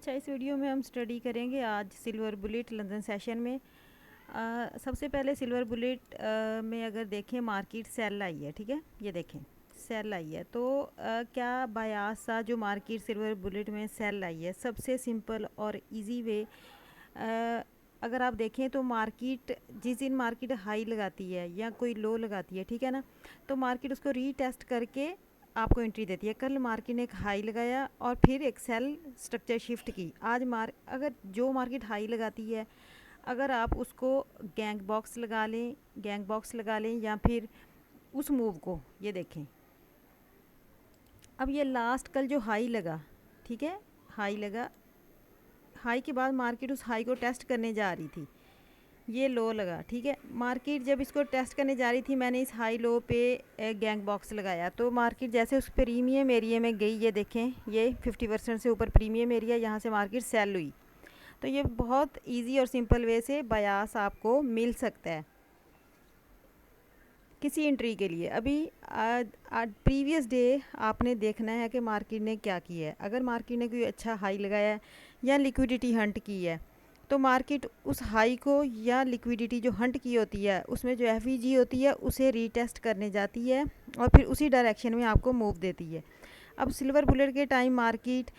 अच्छा, इस वीडियो में हम स्टडी करेंगे आज सिल्वर बुलेट लंदन सेशन में। सबसे पहले सिल्वर बुलेट में अगर देखें मार्केट सेल आई है, ठीक है, ये देखें सेल आई है। तो क्या बायास सा जो मार्केट सिल्वर बुलेट में सेल आई है, सबसे सिंपल और इजी वे अगर आप देखें तो मार्केट जिस दिन मार्केट हाई लगाती है या कोई लो लगाती है, ठीक है ना, तो मार्केट उसको रीटेस्ट करके आपको एंट्री देती है। कल मार्केट ने एक हाई लगाया और फिर एक सेल स्ट्रक्चर शिफ्ट की। आज अगर जो मार्केट हाई लगाती है, अगर आप उसको गैंग बॉक्स लगा लें या फिर उस मूव को, ये देखें अब ये लास्ट कल जो हाई लगा, ठीक है, हाई लगा, हाई के बाद मार्केट उस हाई को टेस्ट करने जा रही थी, ये लो लगा, ठीक है। मार्केट जब इसको टेस्ट करने जा रही थी, मैंने इस हाई लो पे गैंग बॉक्स लगाया, तो मार्केट जैसे उस प्रीमियम एरिया में गई, ये देखें ये 50% से ऊपर प्रीमियम एरिया, यहाँ से मार्केट सेल हुई। तो ये बहुत इजी और सिंपल वे से बायास आपको मिल सकता है किसी एंट्री के लिए। अभी प्रीवियस डे आपने देखना है कि मार्केट ने क्या किया है। अगर मार्केट ने कोई अच्छा हाई लगाया है या लिक्विडिटी हंट की है, तो मार्केट उस हाई को या लिक्विडिटी जो हंट की होती है उसमें जो एफईजी होती है उसे रीटेस्ट करने जाती है और फिर उसी डायरेक्शन में आपको मूव देती है। अब सिल्वर बुलेट के टाइम मार्केट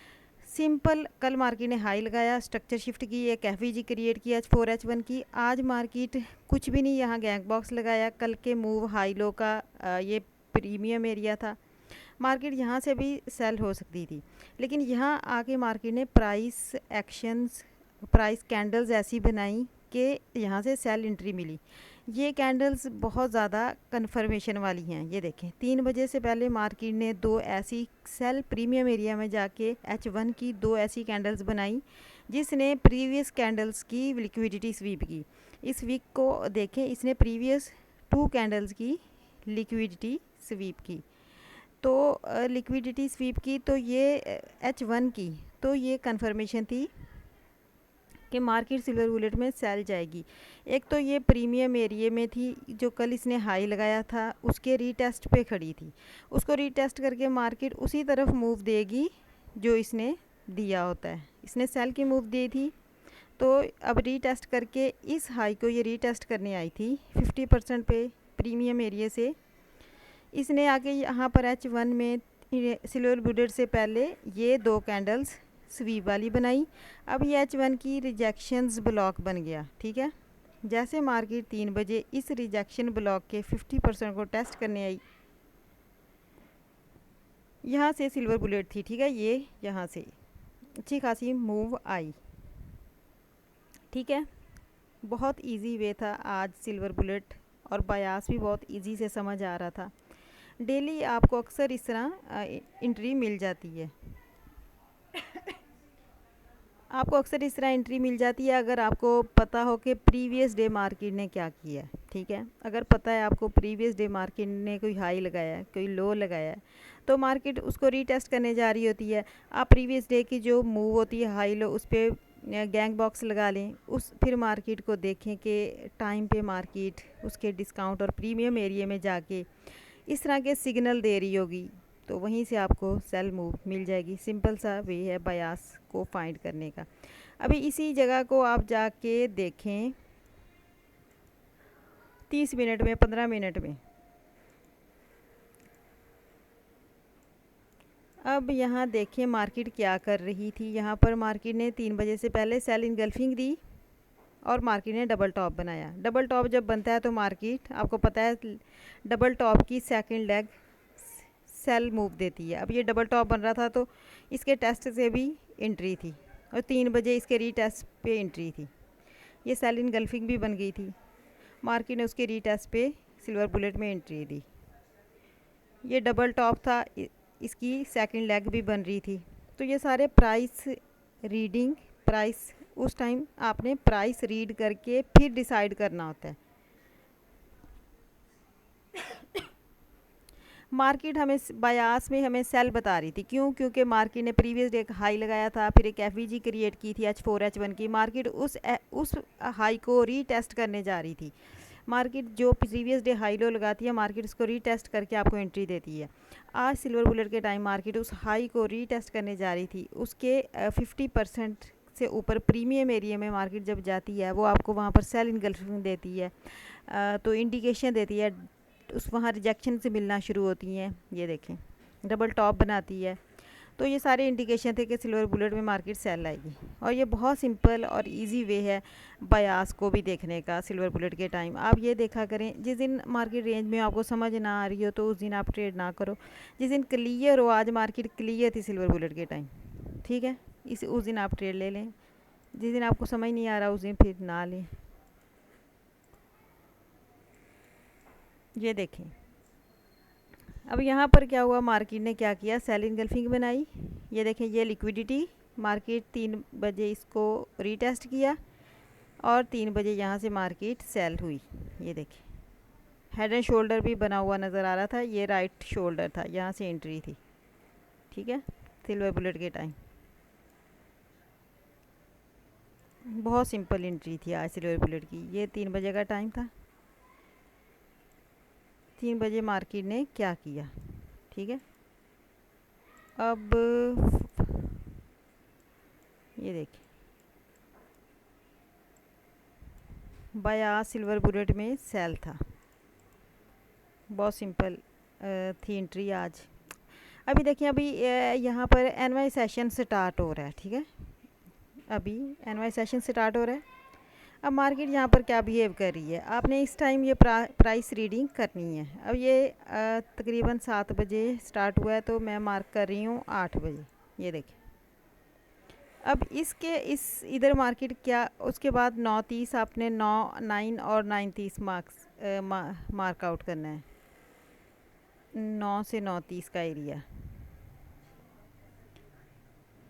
सिंपल, कल मार्केट ने हाई लगाया, स्ट्रक्चर शिफ्ट की, एक एफईजी क्रिएट किया H4H1 की। आज मार्केट कुछ भी नहीं, यहाँ गैंग बॉक्स लगाया। कल के मूव हाई लो का ये प्रीमियम एरिया था, मार्केट यहाँ से भी सेल हो सकती थी, लेकिन यहाँ आके मार्केट ने प्राइस कैंडल्स ऐसी बनाई कि यहाँ से सेल एंट्री मिली। ये कैंडल्स बहुत ज़्यादा कन्फर्मेशन वाली हैं। ये देखें 3 बजे से पहले मार्केट ने 2 ऐसी सेल प्रीमियम एरिया में जाके H1 की 2 ऐसी कैंडल्स बनाई जिसने प्रीवियस कैंडल्स की लिक्विडिटी स्वीप की। इस वीक को देखें, इसने प्रीवियस 2 कैंडल्स की लिक्विडिटी स्वीप की। तो लिक्विडिटी स्वीप की, तो ये H1 की, तो ये कन्फर्मेशन थी कि मार्केट सिल्वर बुलेट में सेल जाएगी। एक तो ये प्रीमियम एरिया में थी, जो कल इसने हाई लगाया था उसके रीटेस्ट पे खड़ी थी, उसको रीटेस्ट करके मार्केट उसी तरफ मूव देगी जो इसने दिया होता है। इसने सेल की मूव दी थी, तो अब रीटेस्ट करके इस हाई को ये रीटेस्ट करने आई थी 50% पे प्रीमियम एरिया से। इसने आके यहाँ पर H1 में सिल्वर बुलेट से पहले ये 2 कैंडल्स स्वीप वाली बनाई। अब ये H1 की रिजेक्शंस ब्लॉक बन गया, ठीक है। जैसे मार्केट 3 बजे इस रिजेक्शन ब्लॉक के 50% को टेस्ट करने आई, यहाँ से सिल्वर बुलेट थी, ठीक है, ये यहाँ से अच्छी खासी मूव आई, ठीक है। बहुत इजी वे था आज सिल्वर बुलेट, और बायास भी बहुत इजी से समझ आ रहा था। डेली आपको अक्सर इस तरह एंट्री मिल जाती है, आपको अक्सर इस तरह एंट्री मिल जाती है अगर आपको पता हो कि प्रीवियस डे मार्केट ने क्या किया है, ठीक है। अगर पता है आपको प्रीवियस डे मार्केट ने कोई हाई लगाया है, कोई लो लगाया है, तो मार्केट उसको रीटेस्ट करने जा रही होती है। आप प्रीवियस डे की जो मूव होती है हाई लो, उस पर गैंग बॉक्स लगा लें, फिर मार्केट को देखें कि टाइम पे मार्केट उसके डिस्काउंट और प्रीमियम एरिया में जाके इस तरह के सिग्नल दे रही होगी, तो वहीं से आपको सेल मूव मिल जाएगी। सिंपल सा वे है बायास को फाइंड करने का। अभी इसी जगह को आप जाके देखें 30 मिनट में, 15 मिनट में। अब यहाँ देखें मार्केट क्या कर रही थी। यहाँ पर मार्केट ने 3 बजे से पहले सेल इनगल्फिंग दी और मार्केट ने डबल टॉप बनाया। डबल टॉप जब बनता है तो मार्केट, आपको पता है, डबल टॉप की सेकंड लेग सेल मूव देती है। अब ये डबल टॉप बन रहा था तो इसके टेस्ट से भी एंट्री थी, और 3 बजे इसके रीटेस्ट पे एंट्री थी। ये सेल इनगल्फिंग भी बन गई थी, मार्केट ने उसके रीटेस्ट पे सिल्वर बुलेट में एंट्री दी। ये डबल टॉप था, इसकी सेकंड लेग भी बन रही थी। तो ये सारे प्राइस रीडिंग, प्राइस उस टाइम आपने प्राइस रीड करके फिर डिसाइड करना होता है। मार्केट हमें बायास में हमें सेल बता रही थी, क्यों? क्योंकि मार्केट ने प्रीवियस डे हाई लगाया था, फिर एक एफईजी क्रिएट की थी H4H1 की। मार्केट उस हाई को रीटेस्ट करने जा रही थी। मार्केट जो प्रीवियस डे हाई लो लगाती है, मार्केट उसको रीटेस्ट करके आपको एंट्री देती है। आज सिल्वर बुलेट के टाइम मार्केट उस हाई को रीटेस्ट करने जा रही थी। उसके 50% से ऊपर प्रीमियम एरिया में मार्केट जब जाती है वो आपको वहाँ पर सेल इनगल्फिंग देती है, तो इंडिकेशन देती है, उस वहाँ रिजेक्शन से मिलना शुरू होती हैं। ये देखें डबल टॉप बनाती है। तो ये सारे इंडिकेशन थे कि सिल्वर बुलेट में मार्केट सेल आएगी। और ये बहुत सिंपल और इजी वे है बायास को भी देखने का सिल्वर बुलेट के टाइम। आप ये देखा करें, जिस दिन मार्केट रेंज में आपको समझ ना आ रही हो तो उस दिन आप ट्रेड ना करो। जिस दिन क्लियर हो, आज मार्केट क्लियर थी सिल्वर बुलेट के टाइम, ठीक है, उस दिन आप ट्रेड ले लें। जिस दिन आपको समझ नहीं आ रहा उस दिन फिर ना लें। ये देखें अब यहाँ पर क्या हुआ, मार्केट ने क्या किया, सेल इनगल्फिंग बनाई। ये देखें ये लिक्विडिटी, मार्केट 3 बजे इसको रीटेस्ट किया और 3 बजे यहाँ से मार्केट सेल हुई। ये देखें हेड एंड शोल्डर भी बना हुआ नज़र आ रहा था, ये राइट शोल्डर था, यहाँ से एंट्री थी, ठीक है, सिल्वर बुलेट के टाइम। बहुत सिंपल एंट्री थी आज सिल्वर बुलेट की। ये 3 बजे का टाइम था। 3 बजे मार्केट ने क्या किया, ठीक है। अब ये देखिए बाया सिल्वर बुलेट में सेल था, बहुत सिंपल थी एंट्री आज। अभी देखिए अभी यहाँ पर एनवाई सेशन स्टार्ट हो रहा है, ठीक है, अभी एनवाई सेशन स्टार्ट हो रहा है। अब मार्केट यहाँ पर क्या बिहेव कर रही है, आपने इस टाइम ये प्राइस रीडिंग करनी है। अब ये तकरीबन 7 बजे स्टार्ट हुआ है, तो मैं मार्क कर रही हूँ 8 बजे। ये देखिए अब इसके इधर मार्केट क्या, उसके बाद 9:30 आपने 9 और 9:30 मार्क आउट करना है। 9 से 9:30 का एरिया,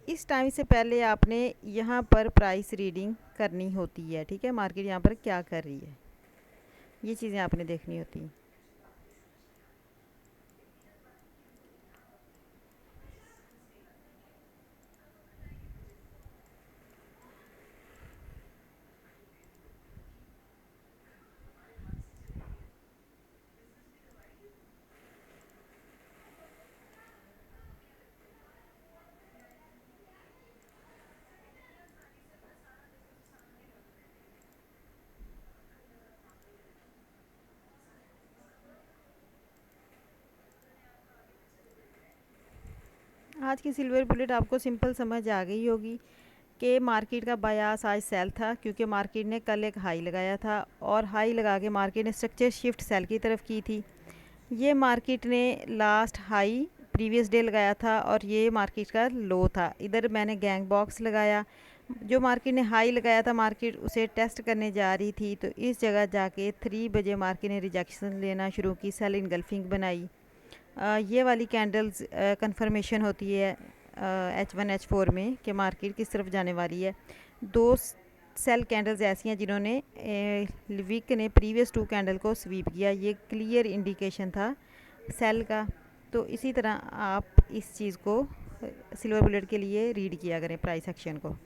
इस टाइम से पहले आपने यहाँ पर प्राइस रीडिंग करनी होती है, ठीक है। मार्केट यहाँ पर क्या कर रही है, ये चीज़ें आपने देखनी होती हैं। आज की सिल्वर बुलेट आपको सिंपल समझ आ गई होगी कि मार्केट का बायास आज सेल था, क्योंकि मार्केट ने कल एक हाई लगाया था और हाई लगा के मार्केट ने स्ट्रक्चर शिफ्ट सेल की तरफ की थी। ये मार्केट ने लास्ट हाई प्रीवियस डे लगाया था और ये मार्केट का लो था। इधर मैंने गैंग बॉक्स लगाया, जो मार्केट ने हाई लगाया था मार्केट उसे टेस्ट करने जा रही थी, तो इस जगह जाके 3 बजे मार्केट ने रिजेक्शन लेना शुरू की, सेल इनगल्फिंग बनाई। ये वाली कैंडल्स कंफर्मेशन होती है H1 H4 में कि मार्केट किस तरफ जाने वाली है। 2 सेल कैंडल्स ऐसी हैं जिन्होंने वीक ने प्रीवियस 2 कैंडल को स्वीप किया, ये क्लियर इंडिकेशन था सेल का। तो इसी तरह आप इस चीज़ को सिल्वर बुलेट के लिए रीड किया करें प्राइस एक्शन को।